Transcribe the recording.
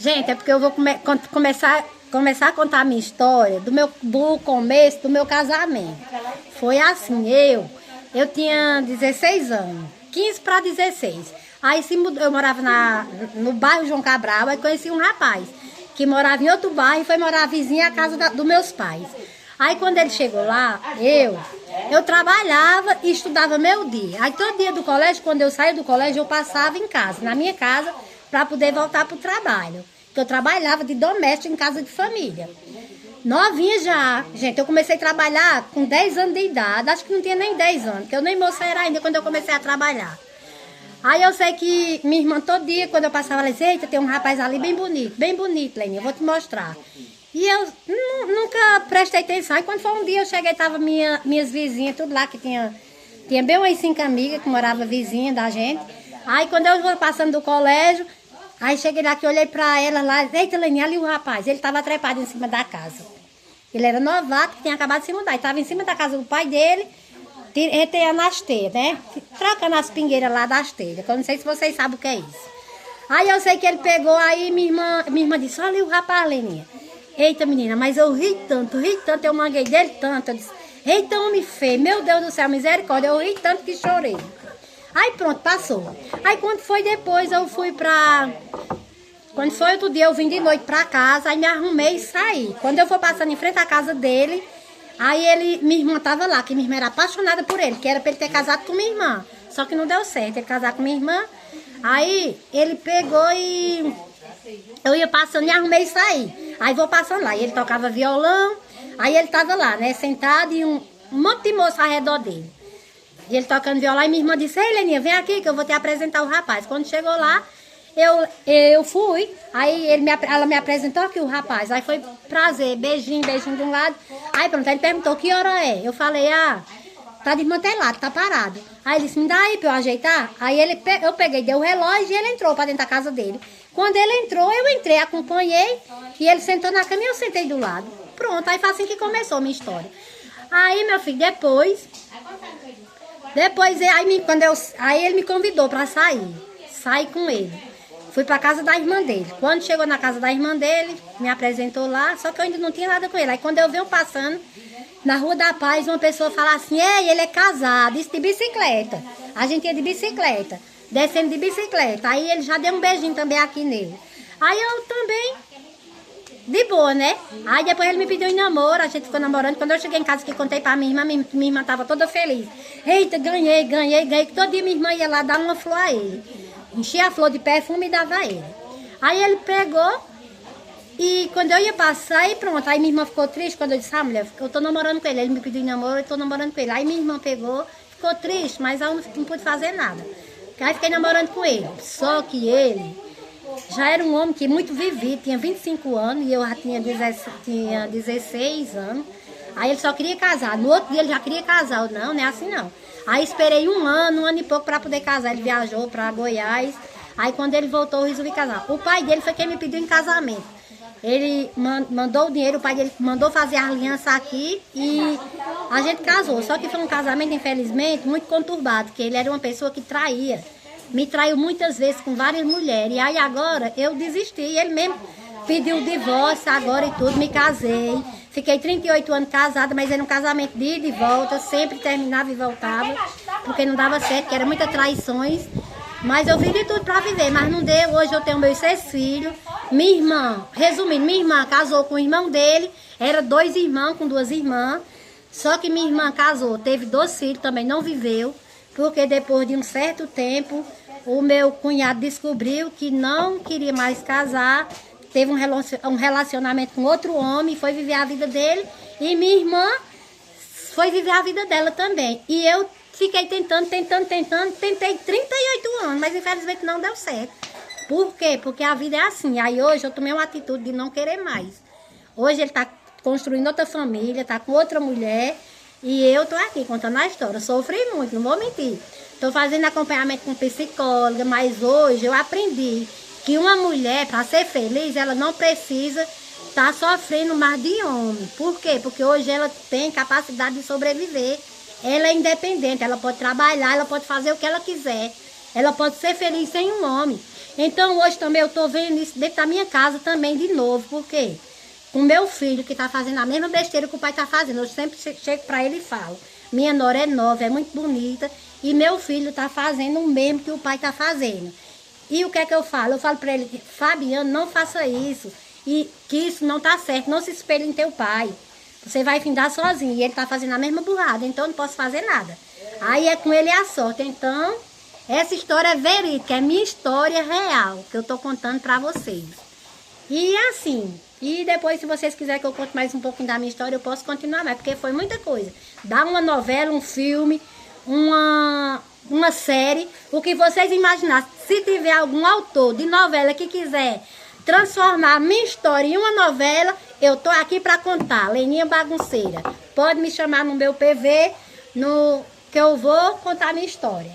Gente, é porque eu vou começar a contar a minha história do começo do meu casamento. Foi assim, eu tinha 16 anos, 15 para 16. Aí eu morava no bairro João Cabral, aí conheci um rapaz que morava em outro bairro e foi morar vizinha à casa dos meus pais. Aí quando ele chegou lá, eu trabalhava e estudava meu dia. Aí todo dia do colégio, quando eu saía do colégio, eu passava em casa, na minha casa, para poder voltar para o trabalho. Porque eu trabalhava de doméstica em casa de família. Novinha já. Gente, eu comecei a trabalhar com 10 anos de idade. Acho que não tinha nem 10 anos, porque eu nem moça era ainda quando eu comecei a trabalhar. Aí eu sei que minha irmã todo dia, quando eu passava, ela dizia, eita, tem um rapaz ali bem bonito, Leninha, eu vou te mostrar. E eu nunca prestei atenção. E quando foi um dia, eu cheguei, tava minhas vizinhas, tudo lá, que tinha bem umas 5 amigas que moravam vizinha da gente. Aí quando eu vou passando do colégio, aí cheguei lá que olhei pra ela lá, eita, Leninha, ali o rapaz, ele tava trepado em cima da casa. Ele era novato, que tinha acabado de se mudar, ele tava em cima da casa do pai dele, reteando as telhas, né? Trocando as pingueiras lá das telhas, que eu não sei se vocês sabem o que é isso. Aí eu sei que ele pegou, aí minha irmã disse, olha o rapaz, Leninha. Eita, menina, mas eu ri tanto, eu manguei dele tanto. Eu disse, eita, homem feio, meu Deus do céu, misericórdia, eu ri tanto que chorei. Aí pronto, passou. Aí quando foi depois, eu fui pra... Quando foi outro dia, eu vim de noite pra casa, aí me arrumei e saí. Quando eu fui passando em frente à casa dele, aí minha irmã tava lá, que minha irmã era apaixonada por ele, que era pra ele ter casado com minha irmã. Só que não deu certo, ele casar com minha irmã. Aí ele pegou e... Eu ia passando, me arrumei e saí. Aí vou passando lá, e ele tocava violão, aí ele tava lá, né, sentado e um monte de moça ao redor dele. E ele tocando violão, e minha irmã disse, ei, Leninha, vem aqui que eu vou te apresentar o rapaz. Quando chegou lá, eu fui, aí ela me apresentou aqui o rapaz. Aí foi prazer, beijinho de um lado. Aí pronto, ele perguntou, que hora é? Eu falei, tá desmantelado, tá parado. Aí ele disse, me dá aí pra eu ajeitar. Aí eu peguei, dei o relógio e ele entrou pra dentro da casa dele. Quando ele entrou, eu entrei, acompanhei, e ele sentou na cama e eu sentei do lado. Pronto, aí foi assim que começou a minha história. Aí, meu filho, depois aí ele me convidou para saí com ele. Fui para casa da irmã dele. Quando chegou na casa da irmã dele, me apresentou lá, só que eu ainda não tinha nada com ele. Aí quando eu venho passando, na Rua da Paz, uma pessoa fala assim, ei, ele é casado, isso de bicicleta. A gente ia de bicicleta, descendo de bicicleta. Aí ele já deu um beijinho também aqui nele. Aí eu também, de boa, né? Aí depois ele me pediu em namoro, a gente ficou namorando. Quando eu cheguei em casa que contei pra minha irmã estava toda feliz. Eita, ganhei. Todo dia minha irmã ia lá dar uma flor a ele. Enchia a flor de perfume e dava a ele. Aí ele pegou e quando eu ia passar, e pronto. Aí minha irmã ficou triste quando eu disse, mulher, eu tô namorando com ele. Ele me pediu em namoro, eu tô namorando com ele. Aí minha irmã pegou, ficou triste, mas eu não pude fazer nada. Aí fiquei namorando com ele. Só que ele já era um homem que muito vivido, tinha 25 anos e eu já tinha 16 anos. Aí ele só queria casar. No outro dia ele já queria casar. Não é assim não. Aí esperei um ano e pouco para poder casar. Ele viajou para Goiás. Aí quando ele voltou, eu resolvi casar. O pai dele foi quem me pediu em casamento. Ele mandou o dinheiro, o pai dele mandou fazer a aliança aqui e a gente casou. Só que foi um casamento, infelizmente, muito conturbado, porque ele era uma pessoa que traía. Me traiu muitas vezes com várias mulheres. E aí agora eu desisti. Ele mesmo pediu o divórcio agora e tudo. Me casei. Fiquei 38 anos casada, mas era um casamento de ida e volta. Sempre terminava e voltava. Porque não dava certo, que era muitas traições. Mas eu fiz de tudo pra viver. Mas não deu. Hoje eu tenho meus 6 filhos. Minha irmã, resumindo, minha irmã casou com o irmão dele. Era 2 irmãos com 2 irmãs. Só que minha irmã casou, teve 2 filhos, também não viveu. Porque depois de um certo tempo, o meu cunhado descobriu que não queria mais casar, teve um relacionamento com outro homem, foi viver a vida dele, e minha irmã foi viver a vida dela também. E eu fiquei tentei 38 anos, mas infelizmente não deu certo. Por quê? Porque a vida é assim. Aí hoje eu tomei uma atitude de não querer mais. Hoje ele está construindo outra família, está com outra mulher, e eu tô aqui contando a história. Sofri muito, não vou mentir. Tô fazendo acompanhamento com psicóloga, mas hoje eu aprendi que uma mulher, para ser feliz, ela não precisa estar sofrendo mais de homem. Por quê? Porque hoje ela tem capacidade de sobreviver. Ela é independente, ela pode trabalhar, ela pode fazer o que ela quiser. ela pode ser feliz sem um homem. Então hoje também eu tô vendo isso dentro da minha casa também de novo. Por quê? O meu filho que tá fazendo a mesma besteira que o pai tá fazendo. Eu sempre chego pra ele e falo, minha nora é nova, é muito bonita, e meu filho tá fazendo o mesmo que o pai tá fazendo. E o que é que eu falo? Eu falo pra ele, Fabiano, não faça isso, e que isso não tá certo, não se espelhe em teu pai. Você vai findar sozinho, e ele tá fazendo a mesma burrada, então eu não posso fazer nada. Aí é com ele a sorte. Então, essa história é verídica, é minha história real, que eu tô contando pra vocês. E assim, e depois se vocês quiserem que eu conte mais um pouquinho da minha história, eu posso continuar mais, porque foi muita coisa. Dá uma novela, um filme, uma série, o que vocês imaginarem. Se tiver algum autor de novela que quiser transformar minha história em uma novela, eu tô aqui para contar. Leninha Bagunceira. Pode me chamar no meu PV, que eu vou contar minha história.